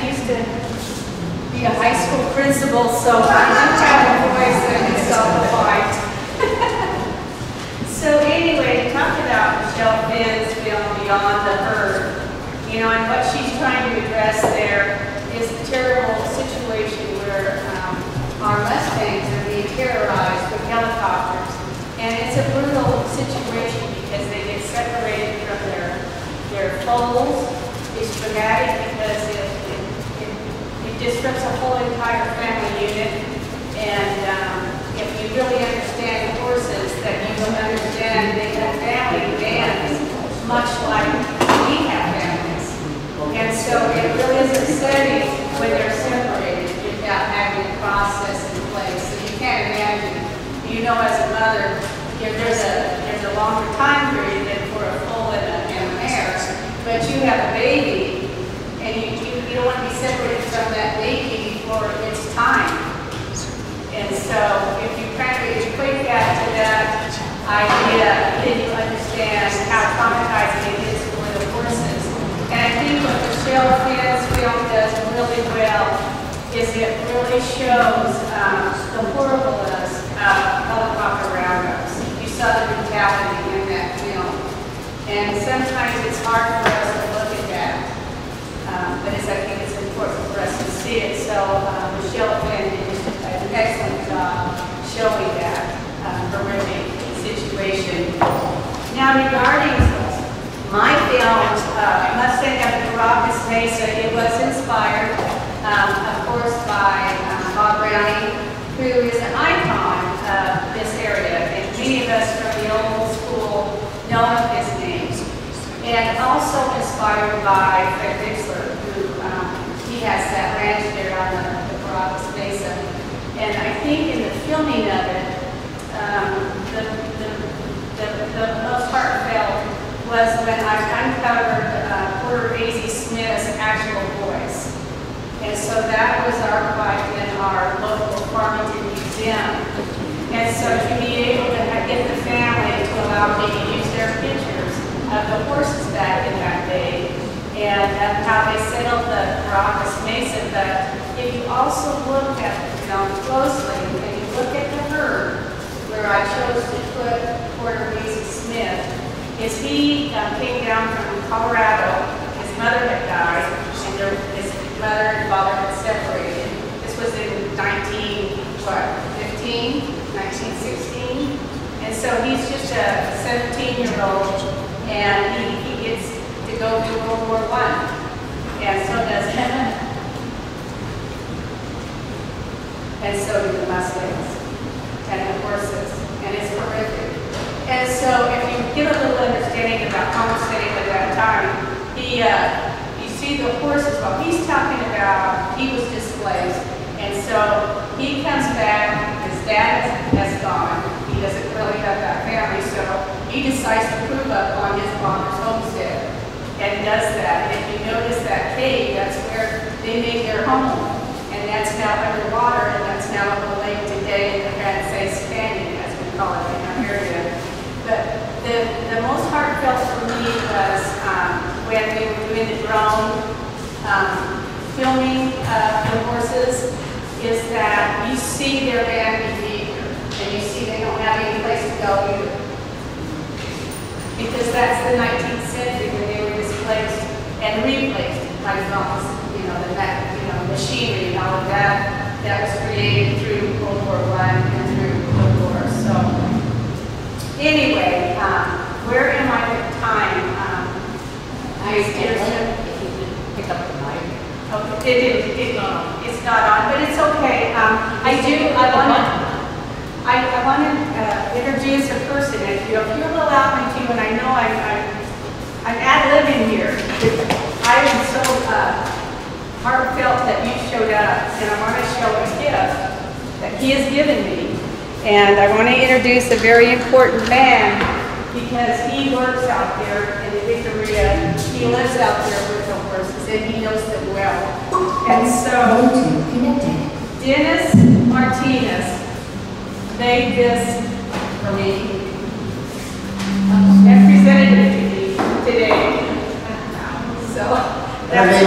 used to be a high school principal, so I don't have a voice that can self-fight. So anyway, to talk about Michelle Finn's film Beyond the Herd, you know, and what she's trying to address there is the terrible situation where our Mustangs are being terrorized with helicopters. And it's a brutal situation because they get separated from their foals. It's traumatic because it disrupts a whole entire family unit. And if you really understand horses, then you will understand they have family bands, much like we have families. And so it really is upsetting when they're separated without having a process in place. So you can't imagine, you know, as a mother, there's a longer time period than for a foal and a mare, but you have a baby, and you don't want to be separated from that baby before it's time. And so if you kind of equate that to that idea, then you understand how traumatizing it is for the horses. And I think what Michelle Finn's film does really well is it really shows the horribleness of helicopter roundups. You saw the brutality in that film. And sometimes it's hard for us to look at that. But I think it's important for us to see it. So Michelle Finn did an excellent job showing that horrific situation. Now regarding my film, Mustang at the Carracas Mesa, it was inspired, of course, by Bob Browning, who is an icon of this area. And many of us from the old school know of his name. And also inspired by Fred Dixler, who he has that ranch there on the Carracas Mesa. And I think in the filming of it, the most heartfelt was when I uncovered Porter A.Z. Smith's actual voice. And so that was archived in our local Farmington Museum. And so to be able to get the family to allow me to use their pictures of the horses back in that day and how they settled the Carracas Mesa. But if you also look at the film closely, and you look at the herd, where I chose to put Porter A.Z. Smith, is he came down from Colorado. His mother had died, and his mother and father had separated. This was in 1916? And so he's just a 17-year-old, and he gets to go to World War I. And so does him. And so do the Mustangs and the horses. And it's horrific. And so if you get a little understanding about homesteading at that time, you see the horses, well, he's talking about he was displaced. And so he comes back, his dad has gone, he doesn't really have that family, so he decides to prove up on his father's homestead and does that. And if you notice that cave, that's where they made their home. And that's now underwater, and that's now on the lake today in the Carracas Canyon, as we call it in our area. But the most heartfelt for me was when we were doing the drone filming the horses, is that you see their bad behavior, and you see they don't have any place to go either. Because that's the 19th century when they were displaced and replaced by phones, machinery and all of that was created through World War I and through World War. So anyway, where am I at the time? Pick up the mic. Okay, it's not on, but it's okay. I want to introduce a person. If you'll allow me to, and I know I'm ad-libbing here. I am so heartfelt that you showed up, and I want to show a gift that he has given me. And I want to introduce a very important man because he works out there in the Jicarilla. He lives out there with the horses, and he knows them well. And so, Dennis Martinez made this for me and presented it to me today. So, that's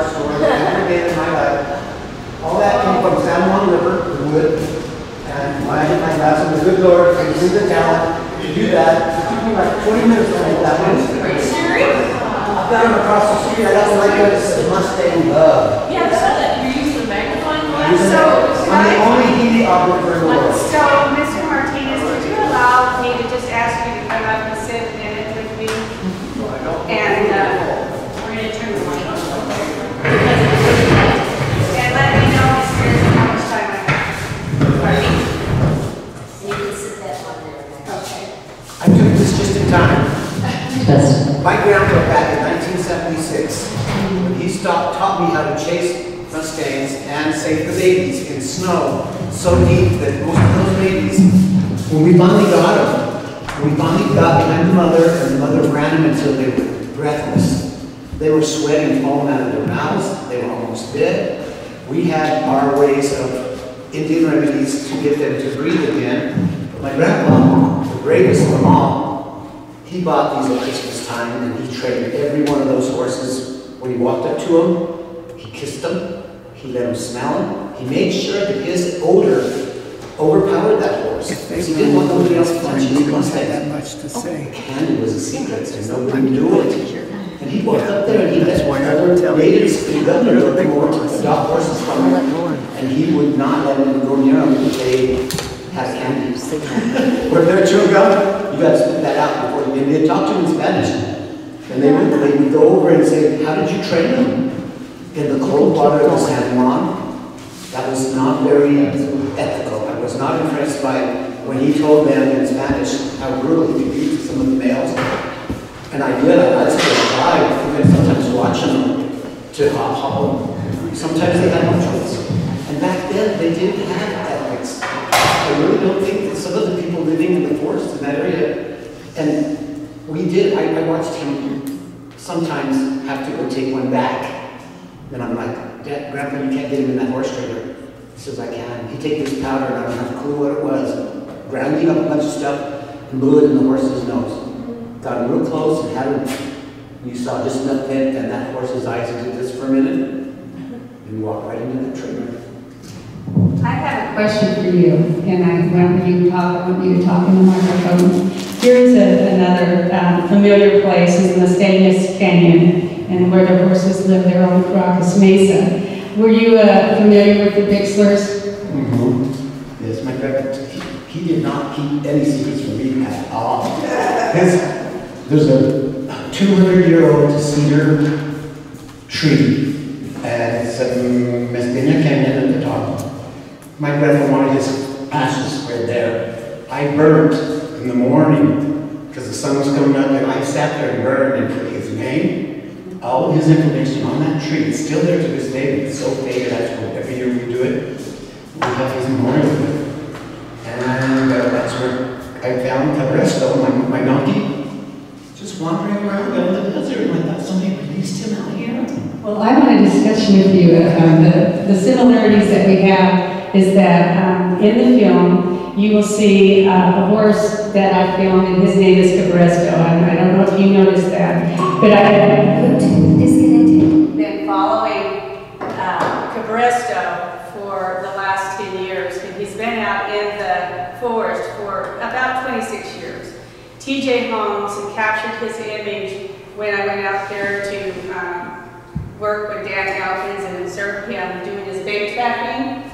store every day of my life. All that came from San Juan River, the wood, and I had my glass of the good Lord, I was in the talent to do that. It took me like 20 minutes to make that one. Are you serious? I found him across the street, I got the light that says Mustang Love. Yeah, I saw that. You used the magnifying glass. I'm the only TV operator in the world. So, Mr. Martinez, would you allow me to just ask you to come up and sit a minute with me? And we're going to turn the light on. And let me know as soon as how much time I have. Pardon me? You can sit that on there. Okay. I took this just in time. My grandpa back in 1976, when he taught me how to chase Mustangs and save the babies in snow so deep that most of those babies, when we finally got them, when we finally got behind the mother and the mother ran them until they were breathless. They were sweating, falling out of their mouths. They were almost dead. We had our ways of Indian remedies to get them to breathe again. But my grandpa, the bravest of them all, he bought these at Christmas time and he trained every one of those horses. When he walked up to them, he kissed them, he let them smell them. He made sure that his odor overpowered that horse. Because he didn't want nobody else to touch his Mustang. That much to say. Candy was a secret and nobody knew it. And he walked up there and he let why I other would tell natives you. and governors of the war to adopt horses from him. And he would not let them go near them if they had candy. Where they're chewing gum, you got to spit that out before you. And they'd talk to him in Spanish. And they would go over and say, how did you train them? In the cold water of the San Juan? That was not very ethical. I was not impressed by when he told them in Spanish how brutal he could be to some of the males. And I did. I'd still try, even sometimes watching them to hop them. Sometimes they had no choice. And back then, they didn't have ethics. I really don't think that some of the people living in the forest in that area, and we did, I watched him sometimes have to go take one back. And I'm like, Dad, Grandpa, you can't get him in that horse trailer. He says, I can. He take this powder, and I don't have a clue what it was. Grounding up a bunch of stuff and blew it in the horse's nose. Got him real close and had him. You saw just enough vent, and that horse's eyes did this for a minute, and walked right into the trailer. I have a question for you, and when you talk, I want you to talk in the microphone. Here's another familiar place is Mustangs Canyon, and where the horses live there on Carracas Mesa. Were you familiar with the Bixlers? Mm-hmm. Yes, my grandpa, he did not keep any secrets from me at all. There's a 200-year-old cedar tree, and it's a Mustang Canyon at the top. My grandpa wanted his ashes spread there. I burned in the morning because the sun was coming up, and I sat there and burned and put his name, all his information on that tree. It's still there to this day, but it's so faded. Every year we do it. We have his memorial with it. And that's where I found Cabresto, my donkey, just wandering around down the desert, and I thought somebody released him out here. Well, I want to discuss with you the similarities that we have is that in the film, you will see a horse that I filmed, and his name is Cabresto. I don't know if you noticed that, but I have been following Cabresto for the last 10 years, and he's been out in the forest for about 26 years. TJ Holmes captured his image when I went out there to work with Dan Elkins and observe him doing his bait tracking.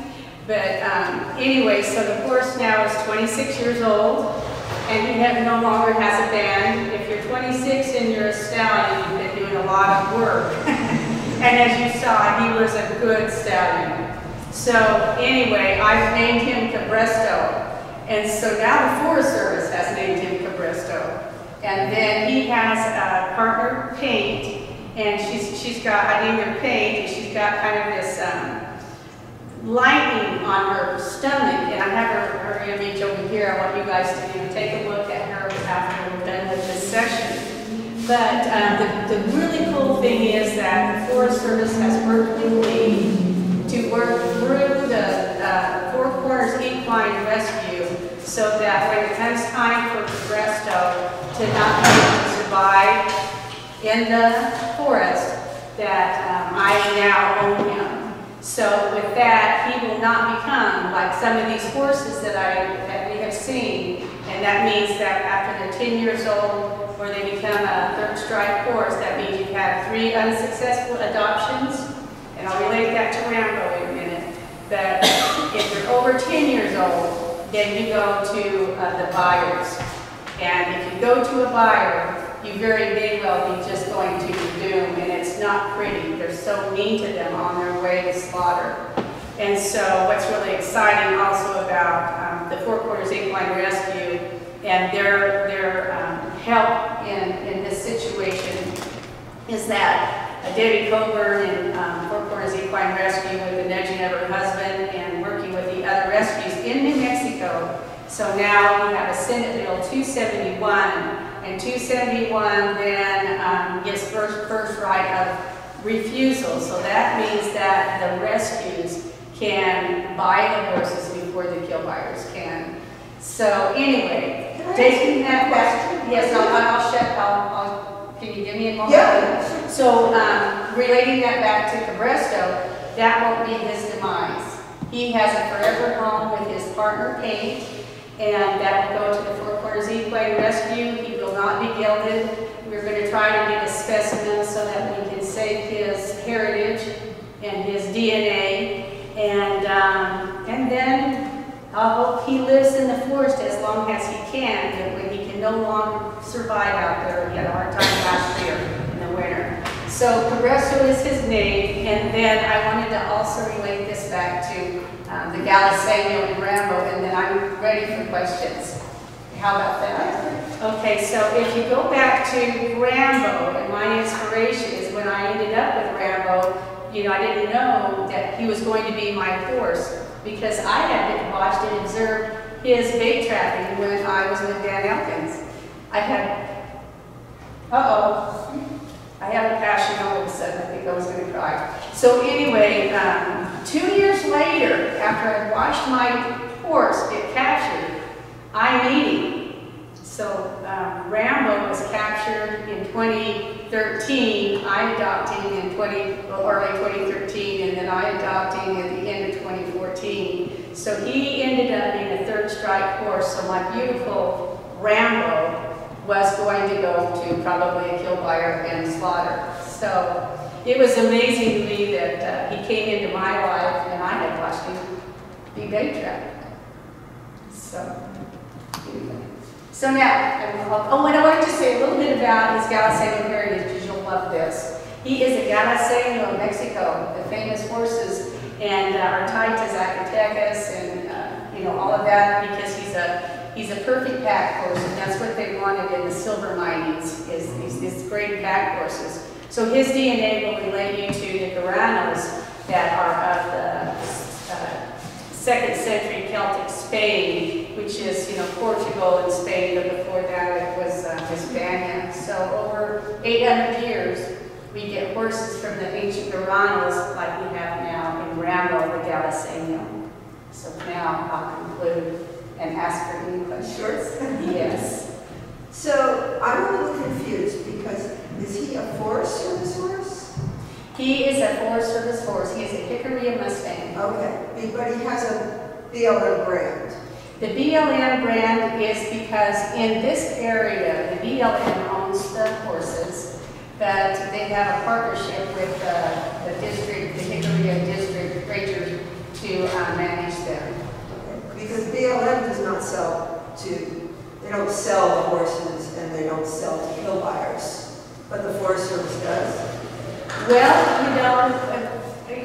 But anyway, so the horse now is 26 years old, and he no longer has a band. If you're 26 and you're a stallion, you've been doing a lot of work. And as you saw, he was a good stallion. So anyway, I've named him Cabresto. And so now the Forest Service has named him Cabresto. And then he has a partner, Paint, and she's got, I named her Paint, and she's got kind of this lightning on her stomach, and I have her image over here. I want you guys to take a look at her after we're done with this session. But the really cool thing is that the Forest Service has worked with me to work through the Four Corners Equine Rescue so that when it comes time for Cabresto to not be able to survive in the forest, that I I now own him. So with that, he will not become like some of these horses that we have seen. And that means that after they're 10 years old, or they become a third strike horse, that means you've had 3 unsuccessful adoptions. And I'll relate that to Rambo in a minute. But if they're over 10 years old, then you go to the buyers. And if you go to a buyer, you very may well be just going to your doom, and it's not pretty. They're so mean to them on their way to slaughter. And so what's really exciting also about the Four Quarters Equine Rescue and their help in this situation is that Debbie Coburn and Four Quarters Equine Rescue, with the nudging of her husband and working with the other rescues in New Mexico. So now we have a Senate Bill 271, and 271 then gives first right of refusal. So that means that the rescues can buy the horses before the kill buyers can. So anyway, taking that back, yes, can you give me a moment? Yeah. So relating that back to Cabresto, that won't be his demise. He has a forever home with his partner, Paige, and that will go to the Four Quarters Equine Rescue. He will not be gelded. We're going to try to get a specimen so that we can save his heritage and his DNA. And then I'll hope he lives in the forest as long as he can, but when he can no longer survive out there. He had a hard time last year in the winter. So Cabresto is his name, and then I wanted to also relate this back to the Galisanio and Rambo, and then I'm ready for questions. How about that? Okay, so if you go back to Rambo, and my inspiration is when I ended up with Rambo, you know, I didn't know that he was going to be my horse because I had watched and observed his bait trapping when I was with Dan Elkins. I had, I have a passion all of a sudden. I think I was going to cry. So anyway, 2 years later, after I watched my horse get captured, I need him. So Rambo was captured in 2013. I adopted him in early 2013, and then I adopted him at the end of 2014. So he ended up being a third strike horse. So my beautiful Rambo was going to go to probably a kill buyer and slaughter. So it was amazing to me that he came into my life and I had watched him be bait trapped. So now, and I want to just say a little bit about his Galisanio heritage because you'll love this. He is a Galisanio of Mexico, the famous horses, and are tied to Zacatecas and you know, all of that because he's a perfect pack horse, and that's what they wanted in the silver minings is these great pack horses. So his DNA will relate you to the Guaranos that are of the 2nd century Celtic Spain, which is, you know, Portugal and Spain, but before that it was Hispania. So over 800 years, we get horses from the ancient Guaranos like we have now in Rambo, the Galisanio. So now I'll conclude and ask for any questions. Sure. Yes. So I'm a little confused because is he a Forest Service horse? He is a Forest Service horse. He is a Jicarilla Mustang. Okay, but he has a BLM brand. The BLM brand is because in this area, the BLM owns the horses, but they have a partnership with the district, the Jicarilla district rangers to manage them. Because BLM does not sell to, they don't sell the horses and they don't sell to kill buyers, but the Forest Service does. Well,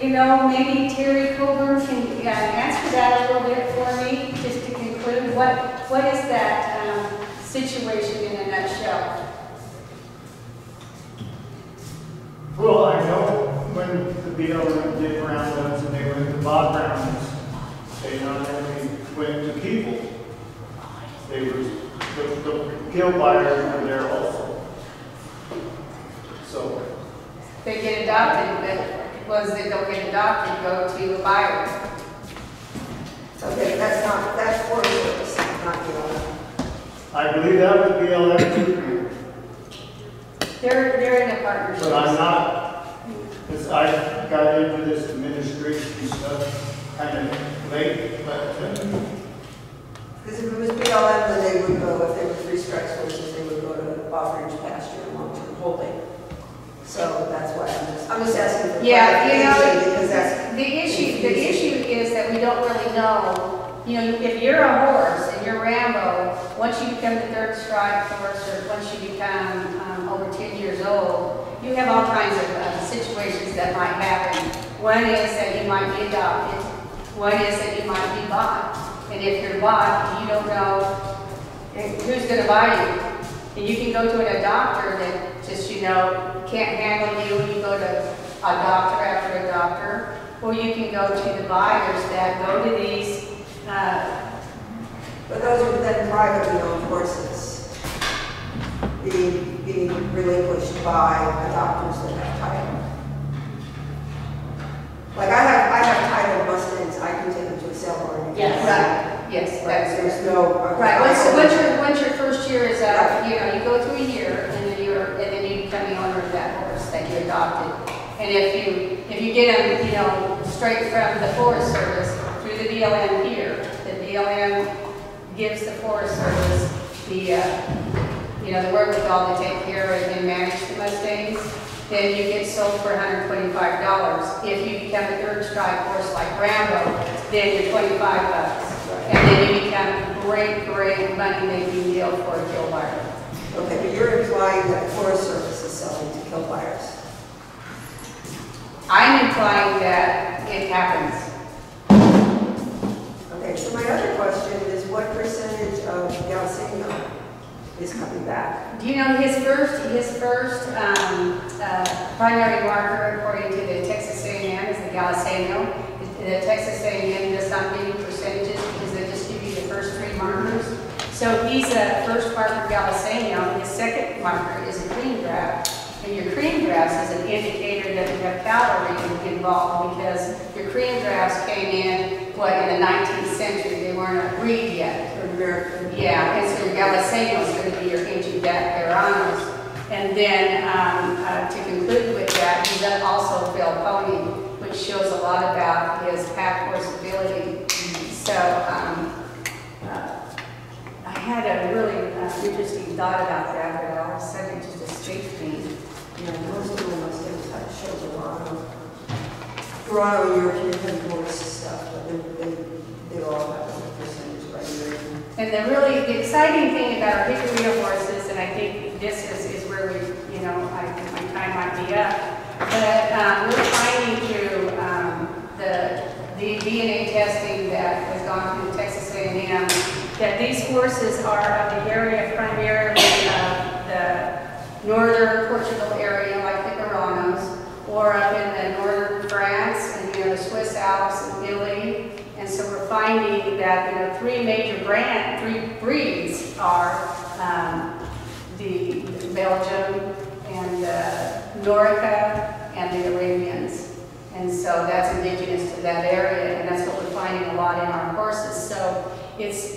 you know, maybe Terry Coburn can answer that a little bit for me, just to conclude. What is that situation in a nutshell? Well, I know when the BLM did roundups and they went to Bob Brown's, they not only went to people, they were, the kill buyers were there also. So. They get adopted, but ones that don't get adopted go to a buyer. Okay, that's Forest Service, not BLM. I believe that would be BLM too. They're in a partnership. But I'm not Because I got into this administration stuff kind of late, but Because if it was BLM, then they would go, if they were three strikes horses, they would go to off-range pasture and long-term holding. So that's why I'm just asking for Yeah, you know, clarification, because that's the issue is that we don't really know, you know, if you're a horse and you're Rambo, once you become the third strike horse, or once you become over 10 years old, you have all kinds of situations that might happen. One is that you might be adopted. One is that you might be bought. And if you're bought, you don't know who's going to buy you. And you can go to an doctor that just, you know, can't handle you, and you go to a doctor after a doctor. Or you can go to the buyers that go to these. but those are then privately owned horses being relinquished by doctors that have title. Like I have titled Mustangs, I can take them to a sale barn. Yes. Right. Yes. Right. There's no. Right. Once your first year is up, you know, you go through a year, and then you become the owner of that horse that you adopted. And if you get them, you know, straight from the Forest Service through the BLM here, the BLM gives the Forest Service the you know, the wherewithal to take care of and manage the Mustangs, then you get sold for $125. If you become a third strike horse like Rambo, then you're $25. And then you become a great money-making deal for a kill buyer. Okay, but you're implying that the Forest Service is selling to kill buyers. I'm implying that it happens. Okay, so my other question is what percentage of Galseno is coming back? Do you know his first primary marker, according to the Texas A&M, is the Galseno. The Texas A&M does not give you percentages because they just give you the first three markers. So he's a first marker Galseno. His second marker is a cream graft. And your cream grafts is an indicator that you have cavalry involved, because your cream grafts came in, in the 19th century. They weren't a breed yet. Yeah, and so your Galseno is going to be your ancient Carracas. And then to conclude with that, he's also Phil Pony, which shows a lot about his pack horse ability. So I had a really interesting thought about that, but all of a sudden it just escaped me. Yeah, most of the Mustangs have show Toronto European heavy stuff, but they all have a percentage right here. And the exciting thing about our Jicarilla horses, and I think this is where we, you know, my time might be up, but we're finding through the DNA testing that has gone through Texas A&M that these horses are of the area primarily of the northern Portugal area, like the Carracas, or up in the northern France and, you know, the Swiss Alps and Italy. And so we're finding that, you know, three breeds are the Belgium and Norica and the Arabians. And so that's indigenous to that area, and that's what we're finding a lot in our horses. So it's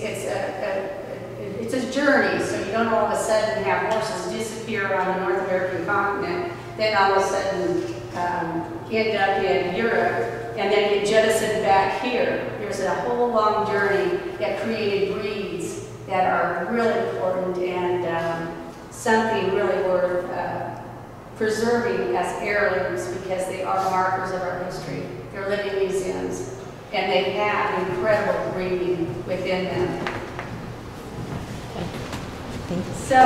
a journey. So you don't all of a sudden have horses disappear on the North American continent, then all of a sudden end up in Europe, and then get jettisoned back here. There's a whole long journey that created breeds that are really important and something really worth preserving as heirlooms, because they are markers of our history. They're living museums, and they have incredible breeding within them. So,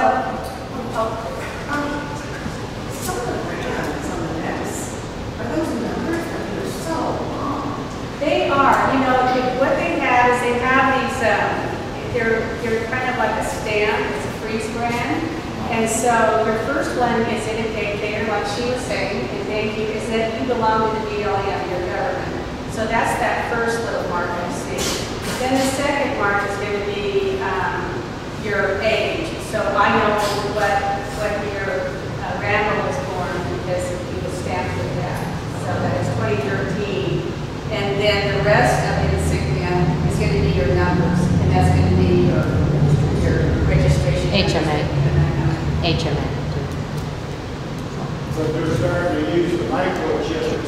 some of the brands on the necks, are those numbers? They're so long. they are, you know, what they have is they have these, they're kind of like a stamp, it's a freeze brand. And so your first one is indicator, like she was saying, and thank you, is that you belong to the BLM, your government. So that's that first little mark you see. Then the second mark is going to be your age. So I know what year Rambo was born, because he was stamped with that. So that is 2013. And then the rest of the insignia is going to be your numbers, and that's going to be your registration. HMA. HMA. but they're starting to use the microchip